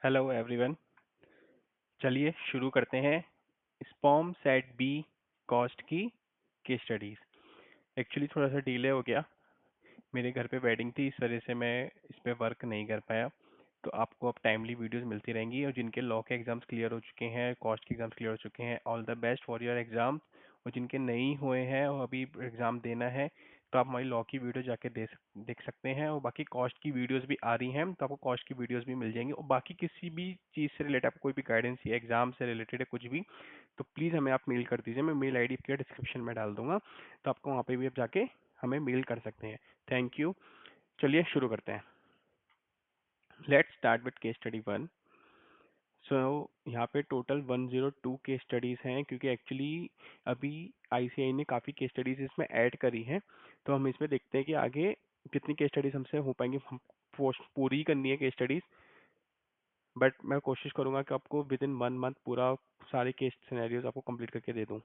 Hello everyone. चलिए शुरू करते हैं स्पॉम सेट बी कॉस्ट की केस स्टडीज। एक्चुअली थोड़ा सा डिले हो गया, मेरे घर पे वेडिंग थी, इस वजह से मैं इस पे वर्क नहीं कर पाया। तो आपको अब टाइमली वीडियोस मिलती रहेंगी, और जिनके लॉ के एग्जाम्स क्लियर हो चुके हैं, कॉस्ट के एग्जाम्स क्लियर हो चुके हैं, all the best for your exam. और जिनके नहीं हुए हैं और अभी एग्ज़ाम देना है, तो आप हमारी लॉ की वीडियो जाके देख सकते हैं। और बाकी कॉस्ट की वीडियोस भी आ रही हैं, तो आपको कॉस्ट की वीडियोस भी मिल जाएंगी। और बाकी किसी भी चीज़ से रिलेटेड आपको कोई भी गाइडेंस या एग्जाम से रिलेटेड है कुछ भी, तो प्लीज़ हमें आप मेल कर दीजिए। मैं मेल आईडी आपके डिस्क्रिप्शन में डाल दूंगा, तो आपको वहाँ पे भी आप जाके हमें मेल कर सकते हैं। Thank you. चलिए शुरू करते हैं। Let's start with case study 1। सो यहाँ पे टोटल 102 केस स्टडीज़ हैं, क्योंकि एक्चुअली अभी आईसीआई ने काफ़ी केस स्टडीज़ इसमें ऐड करी हैं। तो हम इसमें देखते हैं कि आगे कितनी केस स्टडीज़ हमसे हो पाएंगी। हम पूरी ही करनी है केस स्टडीज़, बट मैं कोशिश करूँगा कि आपको विद इन 1 मंथ पूरा सारे केस सिनेरियोज आपको कंप्लीट करके दे दूँ।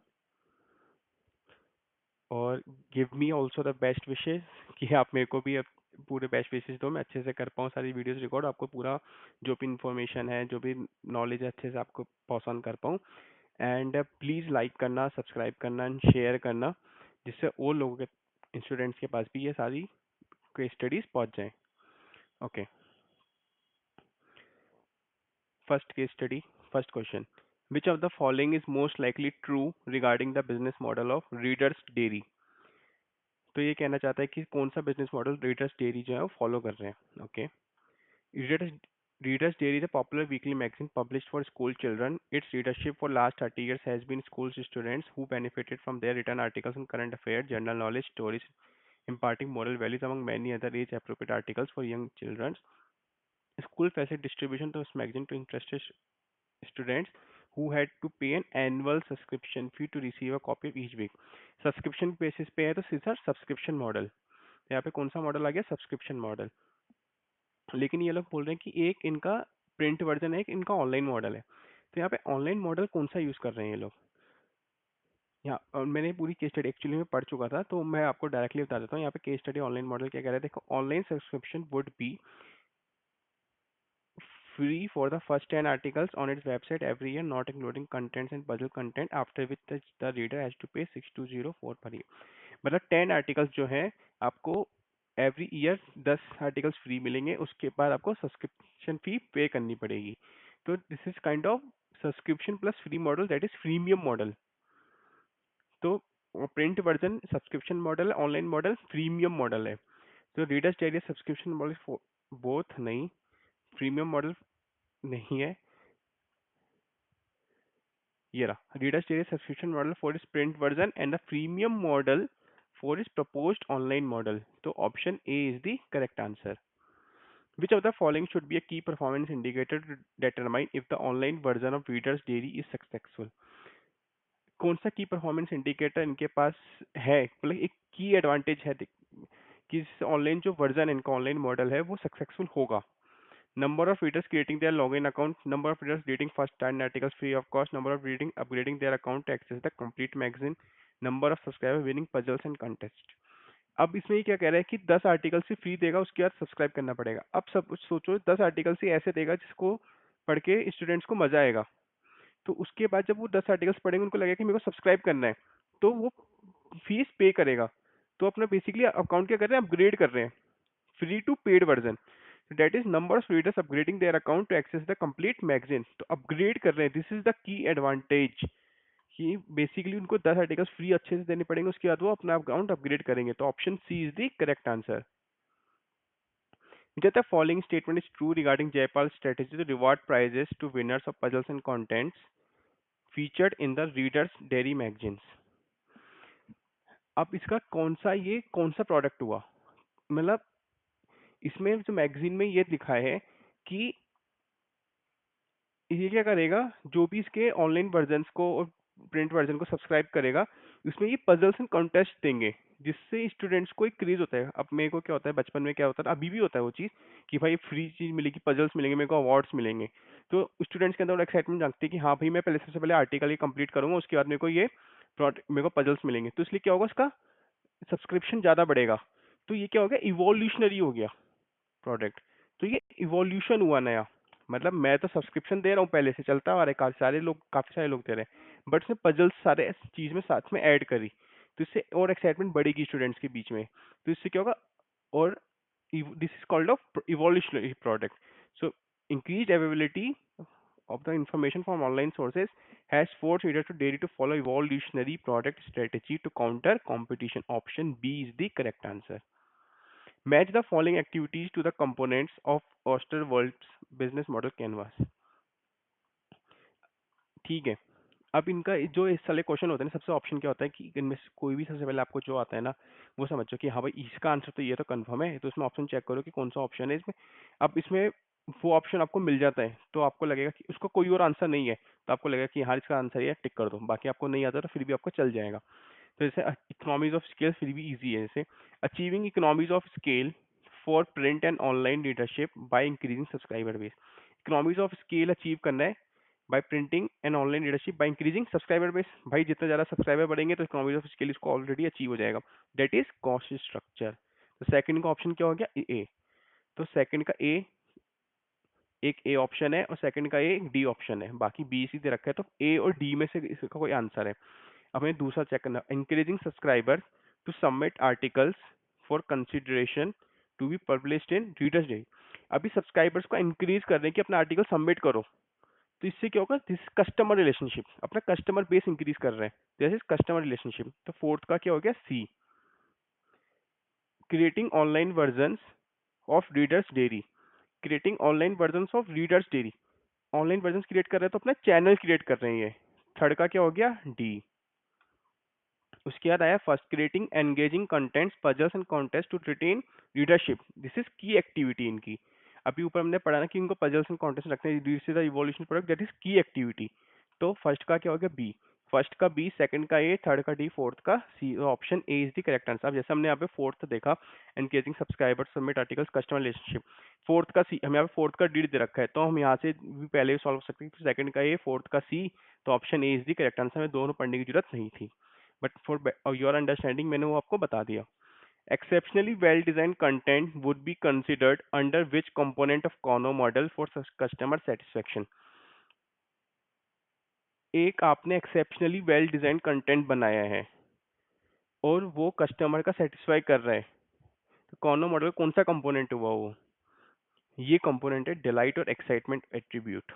और give me also the best wishes कि आप मेरे को भी अब पूरे बेस्ट विशेस दो, मैं अच्छे से कर पाऊँ सारी वीडियोस रिकॉर्ड, आपको पूरा जो भी इंफॉर्मेशन है, जो भी नॉलेज है, अच्छे से आपको पास ऑन कर पाऊँ। एंड प्लीज़ लाइक करना, सब्सक्राइब करना एंड शेयर करना, जिससे और लोगों के स्टूडेंट्स के पास भी ये सारी केस स्टडीज पहुंच जाएं। Okay, first case study, first question. Which of the following is most likely true regarding the business model of readers dairy. तो ये कहना चाहता है कि कौन सा बिजनेस मॉडल रीडर्स डेयरी जो है वो फॉलो कर रहे हैं। Okay, readers Reader's Dairy is a popular weekly magazine published for school children. Its readership for last 30 years has been school students who benefited from their written articles on current affairs, general knowledge, stories, imparting moral values among many other age-appropriate articles for young children. School facilitated distribution of this magazine to interested students who had to pay an annual subscription fee to receive a copy of each week. Subscription basis पे है, तो सीधा subscription model. यहाँ पे कौन सा model आ गया? Subscription model. लेकिन ये लोग बोल रहे हैं कि एक इनका प्रिंट वर्जन है, एक इनका ऑनलाइन मॉडल है। तो यहाँ पे ऑनलाइन मॉडल कौन सा यूज़ कर रहे हैं ये लोग? यहाँ और मैंने पूरी केस स्टडी एक्चुअली में पढ़ चुका था, तो मैं आपको डायरेक्टली बता देता हूँ। यहाँ पे केस स्टडी ऑनलाइन मॉडल क्या कह रहा है, देखो। Online subscription would be free for the first 10 articles on its website every year, not including contents and puzzle content, after which the reader has to pay 6204 per year. मतलब 10 articles जो हैं आपको every year 10 articles free मिलेंगे, उसके बाद आपको subscription फी पे करनी पड़ेगी। तो this is kind of subscription plus free model, that is freemium model. तो print version subscription model, online model freemium model है। तो readers diary subscription model both नहीं, प्रीमियम मॉडल नहीं है। ये रहा readers diary subscription model for इस print version and the premium model for इस प्रपोज्ड ऑनलाइन मॉडल। तो option A is the correct answer. Which of the following should be a key performance indicator to determine if the online version of Reader's Diary is successful? कौन सा की performance indicator इनके पास है, मतलब एक की advantage है कि ऑनलाइन जो वर्जन इनका ऑनलाइन मॉडल है वो सक्सेसफुल होगा? Number of readers creating their login account, number of readers reading first 10 articles free of cost, number of reading upgrading their account to access the complete magazine, number of subscriber winning puzzles and contest. अब इसमें ये क्या कह रहा है कि 10 article से free देगा, उसके बाद सब्सक्राइब करना पड़ेगा। अब सब सोचो 10 आर्टिकल से ऐसे देगा जिसको पढ़ के स्टूडेंट्स को मजा आएगा। तो उसके बाद जब वो 10 आर्टिकल्स पढ़ेंगे, उनको लगेगा कि मेरे को सब्सक्राइब करना है, तो वो फीस पे करेगा। तो अपना बेसिकली अकाउंट क्या कर रहे हैं, अपग्रेड कर रहे हैं, free to paid version. That is number of readers upgrading their account to access the complete magazine. तो अपग्रेड कर रहे हैं, this is the key advantage कि बेसिकली उनको 10 आर्टिकल्स फ्री अच्छे से देने पड़ेंगे, उसके बाद वो अपना अकाउंट अपग्रेड करेंगे। तो option C is the correct answer. Which of the following statement is true regarding Jaipal's strategy to reward prizes to winners of puzzles and contents featured in the Reader's Dairy magazines? अब इसका कौन सा product हुआ? मतलब इसमें जो magazine में ये लिखा है कि ये क्या करेगा, जो भी इसके ऑनलाइन वर्जन को और प्रिंट वर्जन को सब्सक्राइब करेगा, उसमें ये पजल्स एंड कॉन्टेस्ट देंगे, जिससे स्टूडेंट्स को एक क्रेज होता है। अब मेरे को क्या होता है, बचपन में क्या होता था, अभी भी होता है वो चीज़, कि भाई फ्री चीज़ मिलेगी, पजल्स मिलेंगे, मेरे को अवार्ड्स मिलेंगे। तो स्टूडेंट्स के अंदर एक्साइटमेंट जागती है कि हाँ भाई मैं पहले सबसे पहले आर्टिकल ये कंप्लीट करूंगा, उसके बाद मेरे को ये मेरे को पजल्स मिलेंगे। तो इसलिए क्या होगा, उसका सब्सक्रिप्शन ज़्यादा बढ़ेगा। तो ये क्या हो गया, इवोल्यूशनरी हो गया प्रोडक्ट। तो ये इवोल्यूशन हुआ नया। मतलब मैं तो सब्सक्रिप्शन दे रहा हूँ पहले से चलता आ रहा है, काफी सारे लोग दे रहे हैं, बट उसने पजल्स सारे चीज में साथ में ऐड करी, तो इससे और एक्साइटमेंट बढ़ेगी स्टूडेंट्स के बीच में। तो इससे क्या होगा, और this is called a evolutionary product. So increased availability of the information from online sources has forced readers to dare to follow evolutionary product strategy to counter competition. Option B is the correct answer. Match the following activities to the components of Osterwald's business model canvas. ठीक है, अब इनका जो इस साले question होते हैं ना, सबसे ऑप्शन क्या होता है कि इनमें से कोई भी सबसे पहले आपको जो आता है ना, वो समझो कि हाँ भाई इसका आंसर तो ये तो कंफर्म है, तो इसमें ऑप्शन चेक करो कि कौन सा ऑप्शन है इसमें। अब इसमें वो ऑप्शन आपको मिल जाता है तो आपको लगेगा कि उसका कोई और आंसर नहीं है, तो आपको लगेगा कि हाँ इसका आंसर ये है, टिक कर दो। बाकी आपको नहीं आता तो फिर भी आपको चल जाएगा। तो जैसे इकोनॉमीज ऑफ स्केल फिर भी इजी है। जैसे achieving economies of scale for print and online leadership by increasing subscriber base. Economies of scale achieve करना है bye printing and online leadership by increasing subscriber base. भाई जितना ज़्यादा सब्सक्राइबर बढ़ेंगे तो इकोनॉमीज ऑफ स्केल इसको ऑलरेडी अचीव हो जाएगा, दैट इज कॉस्ट स्ट्रक्चर। तो सेकंड का ऑप्शन क्या हो गया, ए। तो सेकंड का ए, एक ए ऑप्शन है और सेकंड का ए एक डी ऑप्शन है, बाकी बी सी दे रखा है, तो ए और डी में से इसका कोई आंसर है। अब हमें दूसरा चेक करना, encouraging subscribers to submit articles for consideration to be published in readers day। अभी सब्सक्राइबर्स को इंक्रीज कर रहे हैं कि अपना आर्टिकल सबमिट करो, तो इससे क्या होगा, दिस कस्टमर रिलेशनशिप, अपना कस्टमर बेस इंक्रीज कर रहे हैं, दिस इज कस्टमर रिलेशनशिप। तो फोर्थ का क्या हो गया, C, creating online version of readers diary. Creating online version of readers diary, online version create कर रहे हैं तो अपना चैनल क्रिएट कर रहे हैं ये। थर्ड का क्या हो गया, डी। उसके बाद आया first, creating engaging contents puzzles and contest to retain readership, this is key activity इनकी। अभी ऊपर हमने पढ़ा ना कि इनको पजल्स एंड कॉन्टेस्ट रखने हैं, this is the evolution product, that is key activity. तो फर्स्ट का क्या हो गया, बी। फर्स्ट का बी, सेकंड का ए, थर्ड का डी, फोर्थ का C. Option A is the correct answer. अब जैसे हमने यहाँ पे फोर्थ देखा, engaging subscribers submit articles customer relationship, fourth का सी, हमें यहाँ पे फोर्थ का डी दे रखा है, तो हम यहाँ से भी पहले सॉल्व कर सकते हैं। सेकंड का ए, फोर्थ का सी, तो option A is the correct answer. हमें दोनों पढ़ने की जरूरत नहीं थी, बट फॉर योर अंडरस्टैंडिंग मैंने वो आपको बता दिया। Exceptionally well design content would be considered under which component of Kano model for customer satisfaction. एक आपने एक्सेप्शनली वेल डिजाइन कंटेंट बनाया है और वो कस्टमर का सेटिस्फाई कर रहा है, तो कॉनो मॉडल कौन सा कंपोनेंट हुआ वो, ये कंपोनेंट है डिलाइट और एक्साइटमेंट एट्रीब्यूट।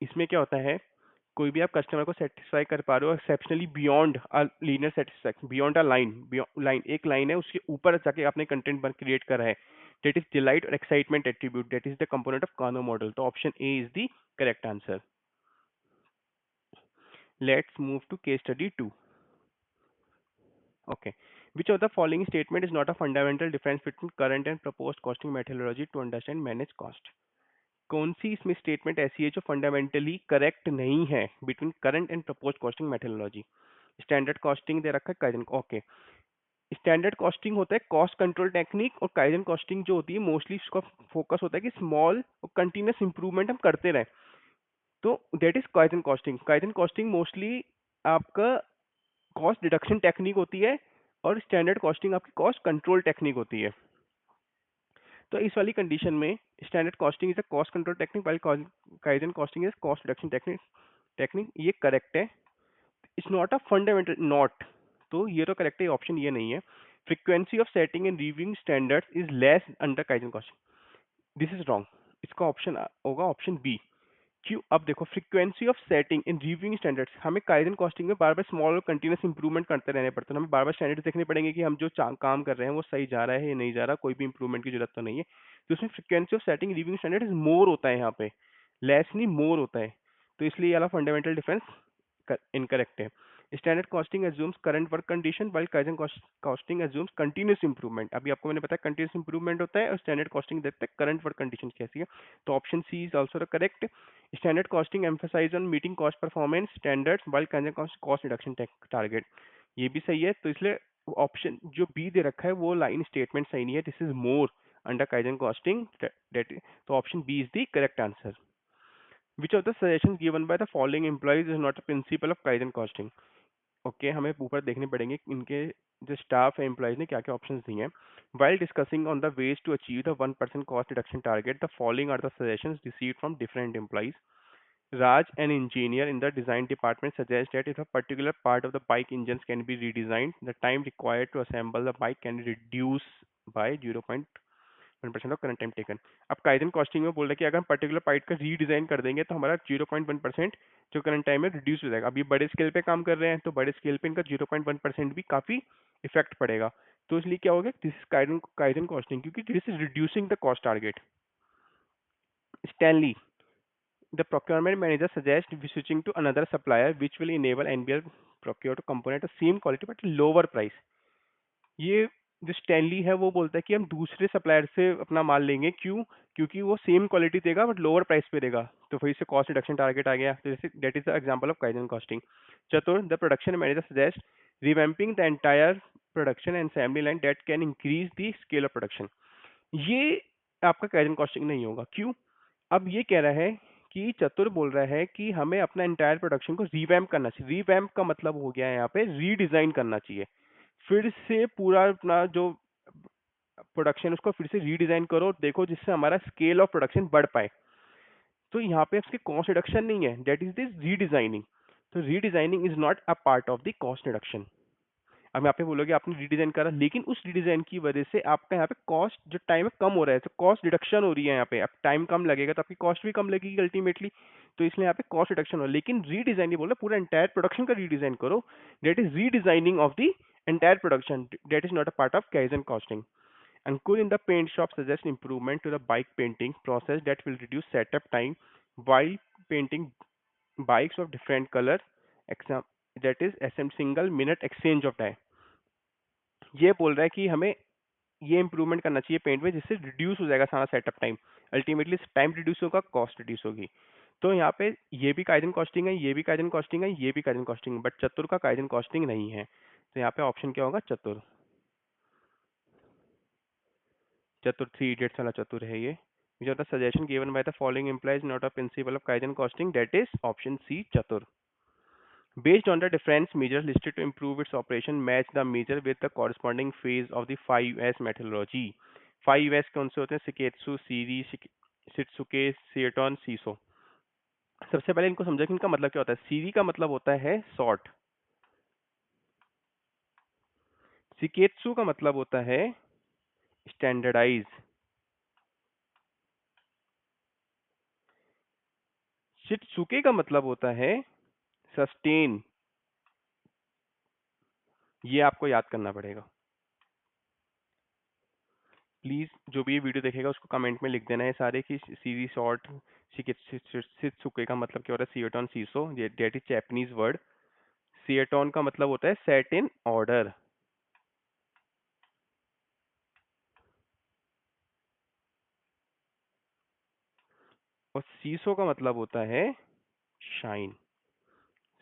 इसमें क्या होता है, कोई भी आप कस्टमर को सेटिस्फाई कर पा रहे हो exceptionally beyond a linear satisfaction, beyond a line, line एक लाइन है उसके ऊपर जाके आपने कंटेंट बन क्रिएट करा है, दैट इज डिलाइट और excitement attribute, that is the component of Kano model. तो option A is the correct answer. Let's move to case study 2। Okay. Which of the following statement is not a fundamental difference between current and proposed costing methodology to understand manage cost? कौन सी इसमें statement ऐसी है जो fundamentally correct नहीं है between current and propose costing methodology? Standard costing दे रखा है, काइजन, ओके। स्टैंडर्ड कॉस्टिंग होता है कॉस्ट कंट्रोल टेक्निक, और काइजन कॉस्टिंग जो होती है मोस्टली उसका फोकस होता है कि स्मॉल और कंटिन्यूस इंप्रूवमेंट हम करते रहें, तो that is kaizen costing. Kaizen costing mostly आपका कॉस्ट डिडक्शन टेक्निक होती है और स्टैंडर्ड कॉस्टिंग आपकी कॉस्ट कंट्रोल टेक्निक होती है। तो इस वाली कंडीशन में standard costing is a cost control technique while kaizen costing is cost reduction technique ये करेक्ट है। It's not a fundamental not, तो ये तो करेक्ट है, ऑप्शन ये नहीं है। Frequency of setting and reviewing standards is less under kaizen costing, this is wrong. इसका ऑप्शन होगा ऑप्शन बी। क्यों, अब देखो frequency of setting in reviewing standards, हमें काइजन कॉस्टिंग में बार बार स्मॉल और कंटिन्यूस इंप्रूवमेंट करते रहने पड़ते हैं, हमें बार बार स्टैंडर्ड्स देखने पड़ेंगे कि हम जो काम कर रहे हैं वो सही जा रहा है या नहीं जा रहा, कोई भी इंप्रूवमेंट की जरूरत तो नहीं है। तो उसमें frequency of setting reviewing standard more होता है, यहाँ पे लेस नहीं मोर होता है, तो इसलिए ये वाला फंडामेंटल डिफरेंस इनकरेक्ट है। Standard costing assumes current work condition while kaizen costing assumes continuous improvement. अभी आपको मैंने बताया कंटिन्यूस इंप्रूवमेंट होता है और स्टैंडर्ड कॉस्टिंग देखते हैं करंट वर्क कंडीशन कैसी है, तो option C is also the correct. Standard costing emphasize on meeting cost performance standards while kaizen cost reduction target, ये भी सही है, तो इसलिए ऑप्शन जो बी दे रखा है वो लाइन स्टेटमेंट सही नहीं है, this is more under kaizen costing, तो option B is the correct answer. Which of the suggestions given by the following employees is not a principle of Kaizen costing? Okay, हमें ऊपर देखने पड़ेंगे इनके जो स्टाफ है एम्प्लॉयज ने क्या क्या ऑप्शंस दिए हैं. While discussing on the ways to achieve the 1% cost reduction target, the following are the suggestions received from different employees. Raj, an engineer in the design department, suggests that if a particular part of the bike engines can be redesigned, the time required to assemble the bike can reduce by 0.1% of current time taken. अब kaizen costing में बोल रहा है कि अगर हम particular part का redesign कर देंगे तो हमारा 0.1% जो करंट टाइम है रिड्यूस हो जाएगा. अब ये बड़े स्केल पे काम कर रहे हैं तो बड़े स्केल पे इनका 0.1% भी काफी इफेक्ट पड़ेगा. तो इसलिए क्या होगा, दिस इज काइजन कॉस्टिंग, क्योंकि this is reducing the cost target. Stanley, the procurement manager suggests switching to another supplier which will enable NBL procure component of same quality but lower price. ये जो Stanley है वो बोलता है कि हम दूसरे सप्लायर से अपना माल लेंगे. क्यों? क्योंकि वो सेम क्वालिटी देगा बट लोअर प्राइस पे देगा. तो वही से कॉस्ट रिडक्शन टारगेट आ गया. तो जैसे that is the example of kaizen costing. Chatur, the production manager suggest revamping the entire production and assembly line that can increase the scale of production. ये आपका काइजन कॉस्टिंग नहीं होगा. क्यों? अब ये कह रहा है कि चतुर बोल रहा है कि हमें अपना एंटायर प्रोडक्शन को रिवैम्प करना चाहिए. रिवैम्प का मतलब हो गया है यहाँ पे रीडिजाइन करना चाहिए. फिर से पूरा अपना जो प्रोडक्शन उसको फिर से रीडिजाइन करो, देखो जिससे हमारा स्केल ऑफ प्रोडक्शन बढ़ पाए. तो यहाँ पे उसकी कॉस्ट रिडक्शन नहीं है, दैट इज दिस रीडिजाइनिंग. तो redesigning is not a part of the cost reduction. अब यहाँ पे बोलोगे आपने रीडिजाइन करा, लेकिन उस रीडिजाइन की वजह से आपका यहाँ पे कॉस्ट जो टाइम है कम हो रहा है, तो कॉस्ट रिडक्शन हो रही है यहाँ पे. अब टाइम कम लगेगा तो आपकी कॉस्ट भी कम लगेगी अल्टीमेटली. तो इसलिए यहाँ पे कॉस्ट रिडक्शन हो, लेकिन रीडिजाइन नहीं बोल रहा, पूरा एंटायर प्रोडक्शन का रीडिजाइन करो. That is redesigning of the entire production, that is not a part of kaizen costing. Ankur in the paint shop suggests improvement to the bike painting process that will reduce setup time while painting bikes of different color. That is single minute exchange of dye. ये बोल रहा है कि हमें ये improvement करना चाहिए paint में, जिससे रिड्यूस हो जाएगा सारा setup time. Ultimately time reduce होगा, कॉस्ट रिड्यूस होगी. तो यहाँ पे ये भी काइजन कॉस्टिंग है, ये भी काइजन कॉस्टिंग है, ये भी काइजन कॉस्टिंग है, बट चतुर का काइजन कॉस्टिंग नहीं है. तो यहाँ पे ऑप्शन क्या होगा? चतुर. चतुर 3 इडियट्स वाला चतुर है ये. which of the suggestion given by the following implies not a principle of Kaizen costing, that is option C, Chatur. Based on the difference measures listed to improve its operation, match the measure with the corresponding phase of the 5S methodology. 5S कौन से होते हैं? Shiketsu, Siri, Shitsuke, Seaton, Shiso. सबसे पहले इनको समझा कि इनका मतलब क्या होता है. सीरी का मतलब होता है सॉर्ट. सिकेत्सु का मतलब होता है स्टैंडर्डाइज. शिटसुके का मतलब होता है सस्टेन. ये आपको याद करना पड़ेगा. प्लीज जो भी ये वीडियो देखेगा उसको कमेंट में लिख देना है सारे कि सीरी शॉर्ट शिटसुके का मतलब क्या होता है. सिएटोन सीसो, दैट इज जैपनीज वर्ड. सिएटोन का मतलब होता है सेट इन ऑर्डर. और सीसो का मतलब होता है शाइन.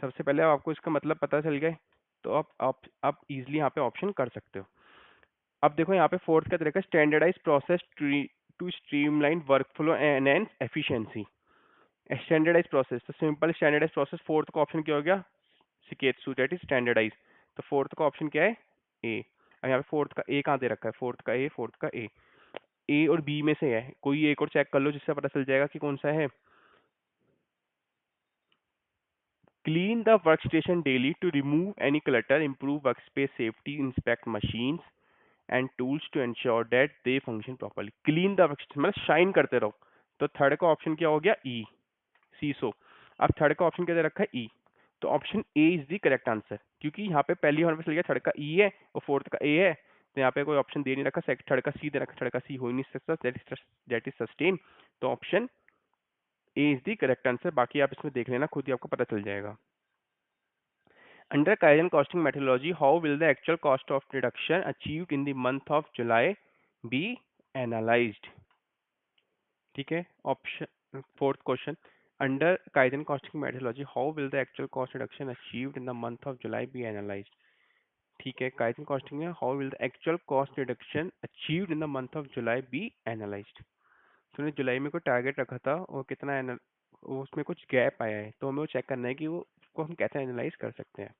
सबसे पहले आपको इसका मतलब पता चल गए तो आप इजीली यहाँ पे ऑप्शन कर सकते हो. अब देखो यहाँ पे फोर्थ का तरीका, standardize process to streamline workflow and and efficiency. Standardize process, तो सिंपल स्टैंडर्डाइज प्रोसेस. फोर्थ का ऑप्शन क्या हो गया? Seiketsu, that is standardize. तो फोर्थ का ऑप्शन क्या है? ए. अब यहाँ पे फोर्थ का ए कहाँ दे रखा है? फोर्थ का ए, फोर्थ का ए. ए और बी में से है, कोई एक और चेक कर लो जिससे पता चल जाएगा कि कौन सा है. Clean the workstation daily to remove any clutter, improve workspace safety, inspect machines and tools to ensure that they function properly. Clean the workstation मतलब शाइन करते रहो. तो थर्ड का ऑप्शन क्या हो गया? ई, सीसो. अब थर्ड का ऑप्शन क्या दे रखा है? ई. तो option A is the correct answer, क्योंकि यहाँ पे पहली हमारे पास चल गया थर्ड का ई है और फोर्थ का ए है. तो यहाँ पे कोई ऑप्शन दे नहीं रखा. थर्ड का सी दे रखा, थर्ड का सी हो ही नहीं सकता. That is sustain. तो option A is the correct answer. बाकी आप इसमें देख लेना, खुद ही आपको पता चल जाएगा. Under Kaizen costing methodology, how will the actual cost of reduction achieved in the month of July be analyzed? ठीक है. Option fourth question, under Kaizen costing methodology, how will the actual cost reduction achieved in the month of July be analyzed? ठीक है. Kaizen costing में how will the actual cost reduction achieved in the month of July be analyzed? तूने जुलाई में कोई target रखा था और कितना उसमें कुछ गैप आया है, तो हमें वो चेक करना है कि वो उसको हम कैसे एनालाइज कर सकते हैं.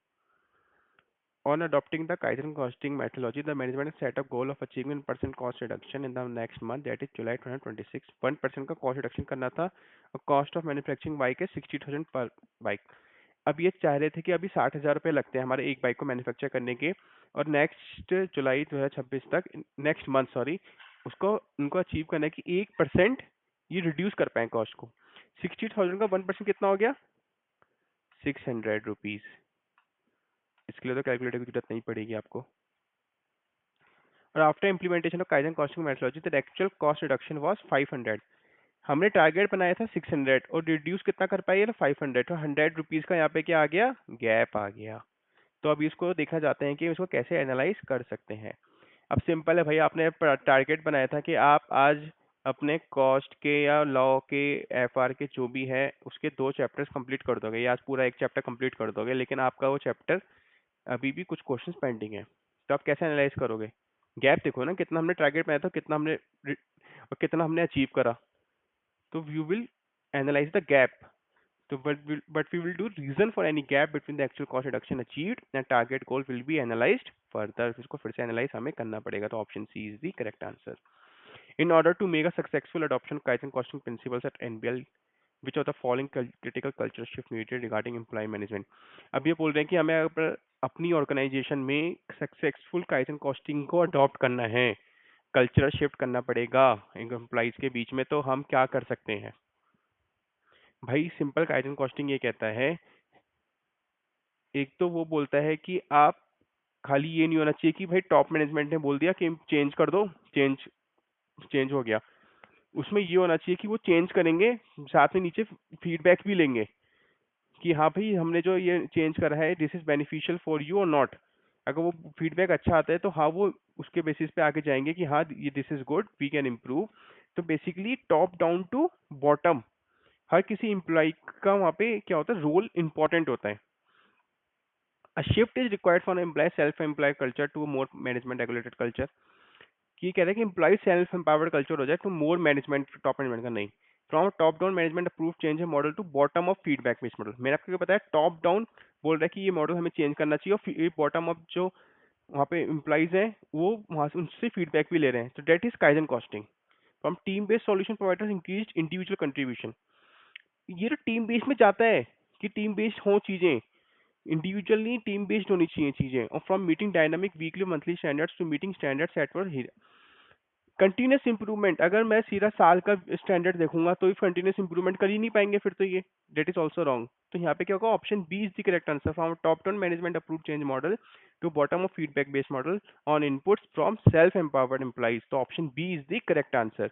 On adopting the Kaizen costing methodology, the management has set a goal of achieving 1% cost reduction in the next month, that is July 2026. 1% का cost reduction करना था और cost of manufacturing bike है 60,000 पर bike. अब ये चाह रहे थे कि अभी 60,000 रुपये लगते हैं हमारे एक बाइक को मैन्युफैक्चर करने के, और नेक्स्ट जुलाई 2026 तक, नेक्स्ट मंथ सॉरी, उसको उनको अचीव करना है कि 1% ये रिड्यूस कर पाए कॉस्ट को. 60,000 का 1% कितना हो गया? 600 रुपीज. इसके लिए तो कैलकुलेटर की जरूरत नहीं पड़ेगी आपको. और after implementation of kaizen costing methodology the actual cost reduction was 500. हमने टारगेट बनाया था 600 और रिड्यूस कितना कर पाए? 500. तो 100 रुपीज का यहाँ पे क्या आ गया? गैप आ गया. तो अभी इसको देखा जाता है कि इसको कैसे एनालाइज कर सकते हैं. अब सिंपल है भाई, आपने टारगेट बनाया था कि आप आज अपने कॉस्ट के या लॉ के एफआर के जो भी है उसके 2 चैप्टर्स कंप्लीट कर दोगे, या आज पूरा एक चैप्टर कंप्लीट कर दोगे, लेकिन आपका वो चैप्टर अभी भी कुछ क्वेश्चंस पेंडिंग है. तो आप कैसे एनालाइज करोगे? गैप देखो ना, कितना हमने टारगेट बनाया था, कितना हमने और कितना हमने अचीव करा. तो you will analyse the gap. So, but we will do reason for any gap between the actual cost reduction achieved and target goal will be analyzed further. इसको फिर से analyze हमें करना पड़ेगा. तो option C is the correct answer. In order to make a successful adoption of Kaizen costing principles at NBL, which are the following critical culture shift needed regarding employee management? अब ये बोल रहे हैं कि हमें अपनी ऑर्गेनाइजेशन में successful kaizen costing को अडॉप्ट करना है, कल्चरल शिफ्ट करना पड़ेगा एम्प्लॉइज के बीच में. तो हम क्या कर सकते हैं भाई? सिंपल काइजन कॉस्टिंग ये कहता है, एक तो वो बोलता है कि आप खाली ये नहीं होना चाहिए कि भाई टॉप मैनेजमेंट ने बोल दिया कि चेंज कर दो, चेंज चेंज हो गया. उसमें ये होना चाहिए कि वो चेंज करेंगे, साथ में नीचे फीडबैक भी लेंगे कि हाँ भाई हमने जो ये चेंज करा है this is beneficial for you और नॉट. अगर वो फीडबैक अच्छा आता है तो हाँ वो उसके बेसिस पे आगे जाएंगे कि हाँ ये this is good, we can improve. तो basically top down to bottom हर किसी एम्प्लॉय का वहाँ पे क्या होता है, रोल इंपॉर्टेंट होता है. A shift is required for employee self-employed culture to a more management regulated culture. कि कह रहे हैं कि एम्प्लॉय सेल्फ एम्पावर्ड कल्चर हो जाए to more management, top management का नहीं. From top down management approve change है model to bottom of feedback based model. मैंने आपको बताया टॉप डाउन बोल रहा है कि ये मॉडल हमें चेंज करना चाहिए, और बॉटम अप जो वहाँ पे एम्प्लॉइज हैं वो वहाँ से उनसे फीडबैक भी ले रहे हैं. तो that is kaizen costing. From team based solution providers increase individual contribution. ये तो टीम बेस्ड में जाता है कि टीम बेस्ड हो चीजें, इंडिविजुअल नहीं टीम बेस्ड होनी चाहिए चीजें. और from meeting dynamic weekly monthly standards to meeting standards at for continuous improvement. अगर मैं सीधा साल का स्टैंडर्ड देखूंगा तो कंटिन्यूस इंप्रूवमेंट कर ही नहीं पाएंगे फिर तो ये डेट इज ऑल्सो रॉन्ग. तो यहाँ पे क्या होगा? Option B is the correct answer. From top down management approve change model to bottom of feedback based model on inputs from self empowered employees. तो option B is the correct answer.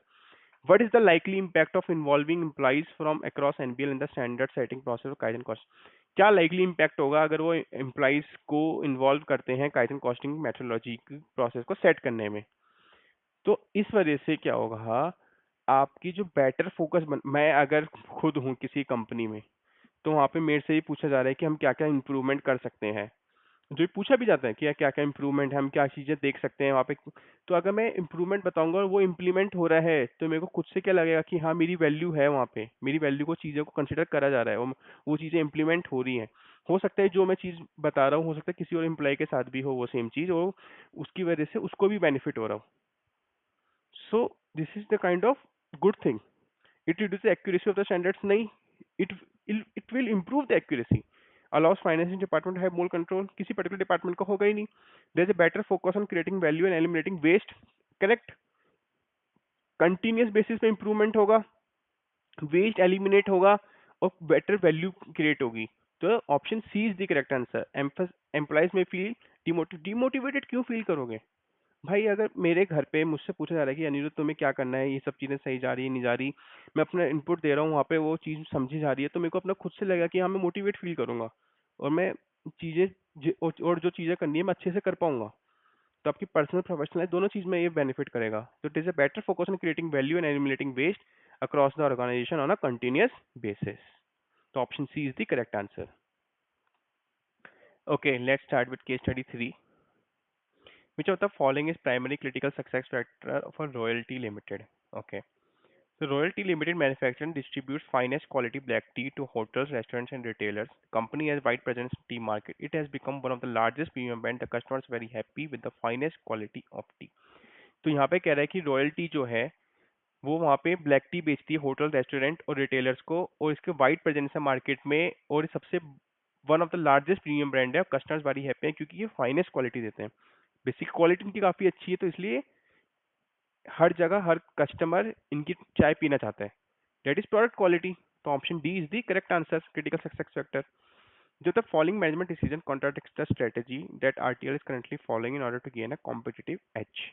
What is the likely impact of involving employees from across NBL in the standard setting process of Kaizen cost? क्या likely impact होगा अगर वो employees को involve करते हैं Kaizen costing methodology की process को set करने में? तो इस वजह से क्या होगा, आपकी जो बेटर फोकस मैं अगर खुद हूँ किसी कंपनी में, तो वहाँ पे मेरे से ही पूछा जा रहा है कि हम क्या क्या इम्प्रूवमेंट कर सकते हैं. जो पूछा भी जाता है कि क्या क्या इम्प्रूवमेंट है, हम क्या चीजें देख सकते हैं वहाँ पे. तो अगर मैं इम्प्रूवमेंट बताऊंगा और वो इम्प्लीमेंट हो रहा है तो मेरे को खुद से क्या लगेगा कि हाँ मेरी वैल्यू है वहाँ पे, मेरी वैल्यू को चीज़ों को कंसिडर करा जा रहा है, वो चीज़ें इम्प्लीमेंट हो रही हैं. हो सकता है जो मैं चीज़ बता रहा हूँ हो सकता है किसी और एम्प्लॉय के साथ भी हो वो सेम चीज़, और उसकी वजह से उसको भी बेनिफिट हो रहा हो. So this is the kind of good thing. It reduce the accuracy of the standards नहीं, it it will improve the accuracy. Allows financing department have more control. किसी पर्टिकुलर डिपार्टमेंट का होगा ही नहीं. There is a better focus on creating value and eliminating waste. Correct. Continuous basis पे improvement होगा, waste eliminate होगा और better value create होगी. तो option C is the correct answer. Employees में फील डिमोटिवेटेड क्यों फील करोगे भाई? अगर मेरे घर पे मुझसे पूछा जा रहा है कि अनिरुद्ध तुम्हें क्या करना है, ये सब चीजें सही जा रही है नहीं जा रही, मैं अपना इनपुट दे रहा हूँ वहाँ पे वो चीज समझी जा रही है, तो मेरे को अपना खुद से लगेगा कि हाँ मैं मोटिवेट फील करूंगा और मैं चीजें और जो चीजें करनी है मैं अच्छे से कर पाऊंगा. तो आपकी पर्सनल प्रोफेशनल दोनों चीज में ये बेनिफिट करेगा. तो it is a better focus on creating value and eliminating waste across the organization on a continuous basis. तो option C is the correct answer. Okay, let's start with case study 3. Which of the following is primary critical success factor for Royalty Limited? Okay. So Royalty Limited manufactures and distributes finest quality black tea to hotels, restaurants, and retailers. Company has wide presence in tea market. It has become one of the largest premium brand. The customers very happy with the finest quality of tea. तो यहाँ पे कह रहा है कि royalty जो है वो वहाँ पे ब्लैक टी बेचती है होटल, रेस्टोरेंट और रिटेलर्स को, और इसके वाइड प्रेजेंस है मार्केट में, और सबसे one of the largest premium brand है। कस्टमर्स बड़ी हैप्पी हैं क्योंकि ये फाइनेस्ट क्वालिटी देते हैं। बेसिक क्वालिटी इनकी काफ़ी अच्छी है, तो इसलिए हर जगह हर कस्टमर इनकी चाय पीना चाहता है। That is product quality. तो option D is the correct answer, critical success factor. जो the following management decision contradicts the strategy that RTL is currently following in order to gain a competitive edge.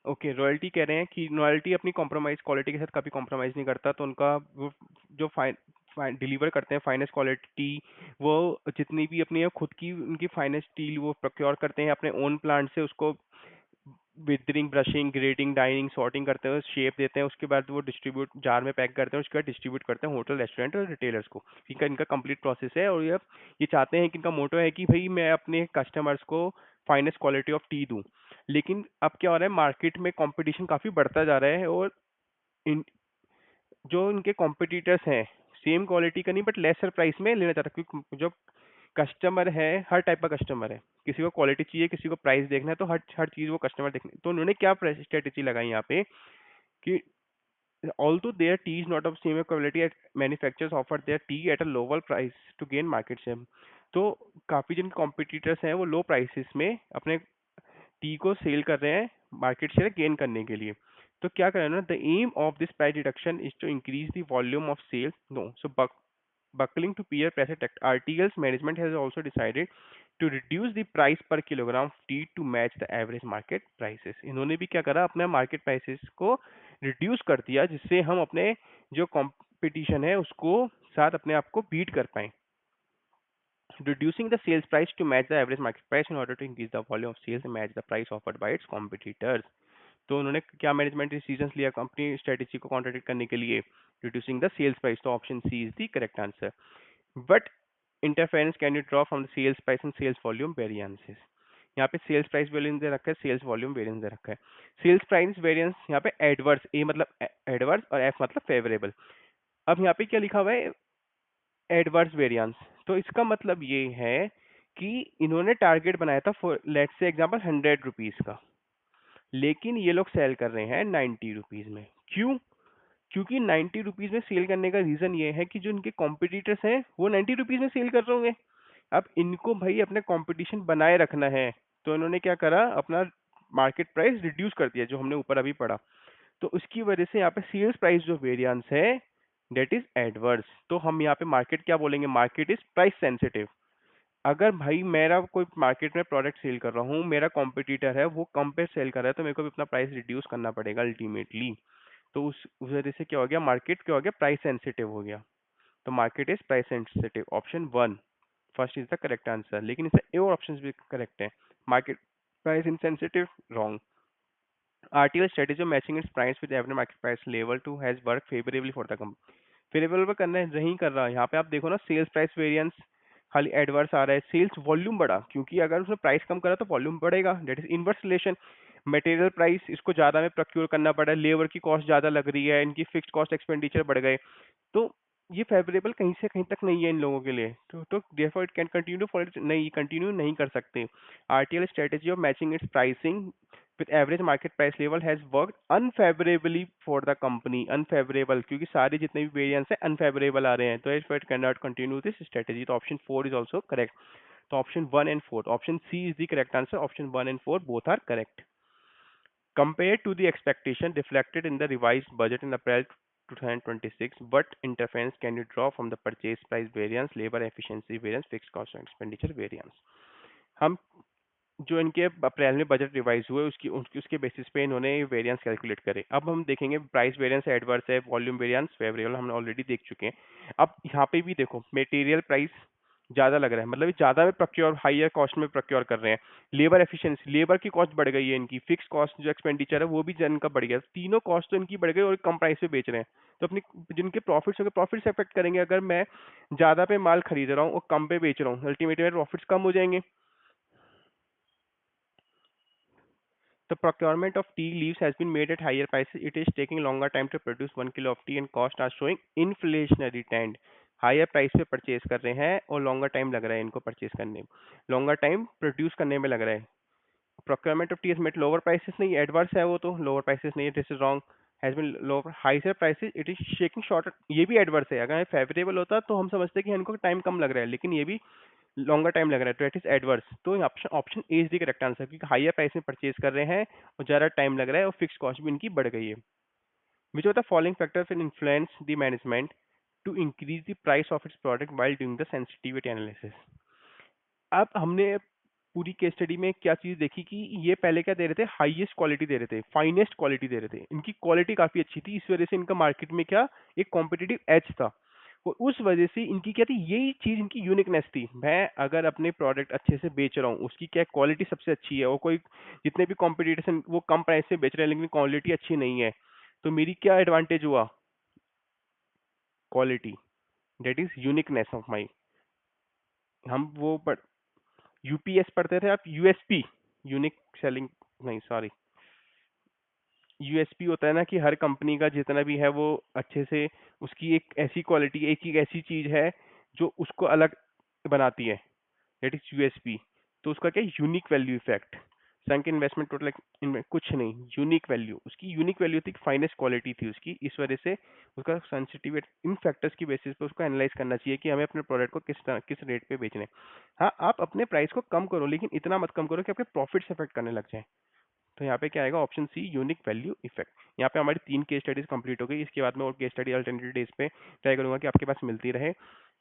Okay, royalty कह रहे हैं कि royalty अपनी compromise quality के साथ कभी compromise नहीं करता, तो उनका वो जो डिलीवर करते हैं फाइनेस्ट क्वालिटी, वो जितनी भी अपनी खुद की उनकी फाइनेस्ट स्टील वो प्रोक्योर करते हैं अपने ओन प्लांट से, उसको withering, brushing, grading, dining, sorting करते हैं, शेप देते हैं, उसके बाद वो डिस्ट्रीब्यूट जार में पैक करते हैं, उसके बाद डिस्ट्रीब्यूट करते हैं होटल, रेस्टोरेंट और रिटेलर्स को। इनका इनका कंप्लीट प्रोसेस है, और ये चाहते हैं कि इनका मोटो है कि भाई मैं अपने कस्टमर्स को फाइनेस्ट क्वालिटी ऑफ टी दूं। लेकिन अब क्या हो रहा है, मार्केट में कंपटीशन काफ़ी बढ़ता जा रहा है, और इन जो इनके कॉम्पिटिटर्स हैं सेम क्वालिटी का नहीं बट लेसर प्राइस में लेना चाहता है, क्योंकि जो कस्टमर है हर टाइप का कस्टमर है, किसी को क्वालिटी चाहिए, किसी को प्राइस देखना है, तो हर हर चीज़ वो कस्टमर देखने। तो उन्होंने क्या स्ट्रेटेजी लगाई यहाँ पे कि although their tea is not of same quality, manufacturers offer their tea at a lower price to gain market share। तो काफ़ी जिन कॉम्पिटिटर्स हैं वो लो प्राइसेस में अपने टी को सेल कर रहे हैं मार्केट शेयर गेन करने के लिए। तो क्या कर रहे हैं ना, the aim of this price reduction is to increase the volume of sales. No, so buckling to peer pressure tech, RTL's management has also decided to reduce the price per kilogram of tea to match the average market prices। इन्होंने भी क्या करा, अपने market prices को reduce कर दिया, जिससे हम अपने जो कंपटीशन है उसको साथ अपने आप को बीट कर पाए। Reducing the sales price to match the average market price in order to increase the volume of sales and match the price offered by its competitors। तो उन्होंने क्या मैनेजमेंट डिसीजंस लिया कंपनी स्ट्रेटेजी को contradict करने के लिए, reducing the sales price. तो option C is the correct answer. But interference can you draw from the sales price and sales volume variances. यहाँ पे सेल्स प्राइस वेरिएंस दे रखा है, सेल्स वॉल्यूम वेरिएंस दे रखा है। सेल्स प्राइस वेरिएंस यहाँ पे adverse, ए मतलब एडवर्स और एफ मतलब फेवरेबल। अब यहाँ पे क्या लिखा हुआ है, एडवर्स वेरिएंस। तो इसका मतलब ये है कि इन्होंने टारगेट बनाया था लेट्स से एग्जांपल 100 रुपीज का, लेकिन ये लोग सेल कर रहे हैं 90 रुपीज में। क्यों? क्योंकि 90 रुपीज में सेल करने का रीजन ये है कि जो इनके कॉम्पिटिटर्स हैं वो 90 रुपीज में सेल कर रहे होंगे। अब इनको भाई अपने कंपटीशन बनाए रखना है, तो इन्होंने क्या करा, अपना मार्केट प्राइस रिड्यूस कर दिया, जो हमने ऊपर अभी पढ़ा। तो उसकी वजह से यहाँ पे सेल्स प्राइस जो वेरिएंस है डेट इज एडवर्स। तो हम यहाँ पे मार्केट क्या बोलेंगे, मार्केट इज प्राइस सेंसिटिव। अगर भाई मेरा कोई मार्केट में प्रोडक्ट सेल कर रहा हूँ, मेरा कॉम्पिटिटर है वो कम पे सेल कर रहा है, तो मेरे को भी अपना प्राइस रिड्यूस करना पड़ेगा अल्टीमेटली। तो उस वजह से क्या हो गया, मार्केट क्या हो गया, प्राइस सेंसिटिव हो गया। तो market is price sensitive, option one first is the correct answer. लेकिन इससे ए और ऑप्शन भी करेक्ट है। Market price insensitive wrong. RTL strategy of matching its price with average market price level to has worked favorably for the company। Favourable करना नहीं कर रहा। यहाँ पे आप देखो ना, सेल्स प्राइस वेरिएंस खाली एडवर्स आ रहा है, सेल्स वॉल्यूम बढ़ा, क्योंकि अगर उसने प्राइस कम करा तो वॉल्यूम बढ़ेगा। That is inverse relation. Material price इसको ज्यादा में प्रोक्योर करना पड़ा, लेबर की कॉस्ट ज्यादा लग रही है, इनकी फिक्स्ड कॉस्ट एक्सपेंडिचर बढ़ गए। तो ये फेवरेबल कहीं से कहीं तक नहीं है इन लोगों के लिए। तो therefore it can continue for, नहीं कंटिन्यू नहीं कर सकते। RTL strategy of matching it's pricing with average market price level has worked unfavorably for the company। unfavorable क्योंकि सारे जितने भी वेरिएंस है unfavorable आ रहे हैं, तो it can not continue this strategy. तो ऑप्शन 4 इज ऑल्सो करेक्ट। तो option 1 and 4, option C is the correct answer. Option 1 and 4 both are correct. Compared to the expectation reflected in the revised budget in April 2026, what interference can you draw from the purchase price variance, labor efficiency variance, fixed cost and expenditure variance? हम जो इनके अप्रैल में budget revise हुए उसके basis पे इन्होंने variance calculate करे। अब हम देखेंगे प्राइस वेरिएंस एडवर्स है, वॉल्यूम वेरिएंस फेवरेबल हमने ऑलरेडी देख चुके हैं। अब यहाँ पे भी देखो, मटेरियल प्राइस ज्यादा लग रहा है, मतलब ये ज्यादा में प्रोक्योर, हाईयर कॉस्ट में प्रोक्योर कर रहे हैं। लेबर एफिशिएंसी, लेबर की कॉस्ट बढ़ गई है इनकी, फिक्स कॉस्ट जो एक्सपेंडिचर है वो भी इनका बढ़ गया, तीनों कॉस्ट तो इनकी बढ़ गई और कम प्राइस पे बेच रहे हैं। तो अपनी जिनके प्रॉफिट्स होंगे, प्रॉफिट्स अफेक्ट करेंगे। अगर मैं ज्यादा पे माल खरीद रहा हूँ और कम पे बेच रहा हूँ, अल्टीमेटली मेरे प्रॉफिट्स कम हो जाएंगे। The procurement of tea leaves has been made at higher prices. It is taking longer time to produce 1 kilo of tea and cost are showing inflationary trend. Higher price पे purchase कर रहे हैं और longer time लग रहा है इनको purchase करने में, लॉन्गर टाइम प्रोड्यूस करने में लग रहा है. Procurement of tea has met lower prices नहीं, एडवर्स है वो तो, लोअर प्राइसेस नहीं है, this is wrong. Has been lower higher prices, it is shaking short, ये भी एडवर्स है. अगर फेवरेबल होता तो हम समझते हैं कि इनको टाइम कम लग रहा है, लेकिन ये भी लॉन्गर टाइम लग रहा है, तो इट इज एडवर्स. तो option option A is the correct answer, क्योंकि हायर प्राइस में परचेज कर रहे हैं और ज़्यादा टाइम लग रहा है और फिक्स कॉस्ट भी इनकी बढ़ गई है. Which of the following factors will influence the management to increase the price of its product while doing the sensitivity analysis. अब हमने पूरी केस स्टडी में क्या चीज देखी कि ये पहले क्या दे रहे थे, हाईएस्ट क्वालिटी दे रहे थे, फाइनेस्ट क्वालिटी दे रहे थे, इनकी क्वालिटी काफी अच्छी थी, इस वजह से इनका मार्केट में क्या एक कॉम्पिटिटिव एज था. और उस वजह से इनकी क्या थी, यही चीज इनकी यूनिकनेस थी. मैं अगर अपने प्रोडक्ट अच्छे से बेच रहा हूँ, उसकी क्या क्वालिटी सबसे अच्छी है, और कोई जितने भी कॉम्पिटिशन वो कम प्राइस से बेच रहे हैं लेकिन क्वालिटी अच्छी नहीं है, तो मेरी क्या एडवांटेज हुआ, quality. That is uniqueness of my. हम वो यूपीएस पढ़ते थे आप, यूएसपी, यूनिक सेलिंग, नहीं सॉरी, यूएसपी होता है ना कि हर कंपनी का जितना भी है वो अच्छे से उसकी एक ऐसी क्वालिटी, एक ऐसी चीज है जो उसको अलग बनाती है, दैट इज यूएसपी. तो उसका क्या यूनिक वैल्यू इफेक्ट. संक इन्वेस्टमेंट टोटल कुछ नहीं, यूनिक वैल्यू, उसकी यूनिक वैल्यू थी, फाइनेस्ट क्वालिटी थी उसकी, इस वजह से उसका सेंसिटिव इन फैक्टर्स की बेसिस पे उसको एनालाइज करना चाहिए कि हमें अपने प्रोडक्ट को किस रेट पे बेचना है. हाँ, आप अपने प्राइस को कम करो लेकिन इतना मत कम करो कि आपके प्रॉफिट्स इफेक्ट करने लग जाए. तो यहाँ पे क्या आएगा, option C, unique value effect. यहाँ पे हमारी 3 केस स्टडीज कंप्लीट हो गई. इसके बाद में और केस स्टडी अल्टरनेटिव डेज पे ट्राई करूंगा कि आपके पास मिलती रहे.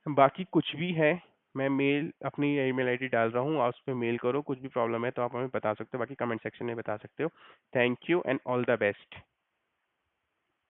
बाकी कुछ भी है, मैं मेल अपनी ईमेल आईडी डाल रहा हूँ, आप उस पर मेल करो, कुछ भी प्रॉब्लम है तो आप हमें बता सकते हो, बाकी कमेंट सेक्शन में बता सकते हो. Thank you and all the best.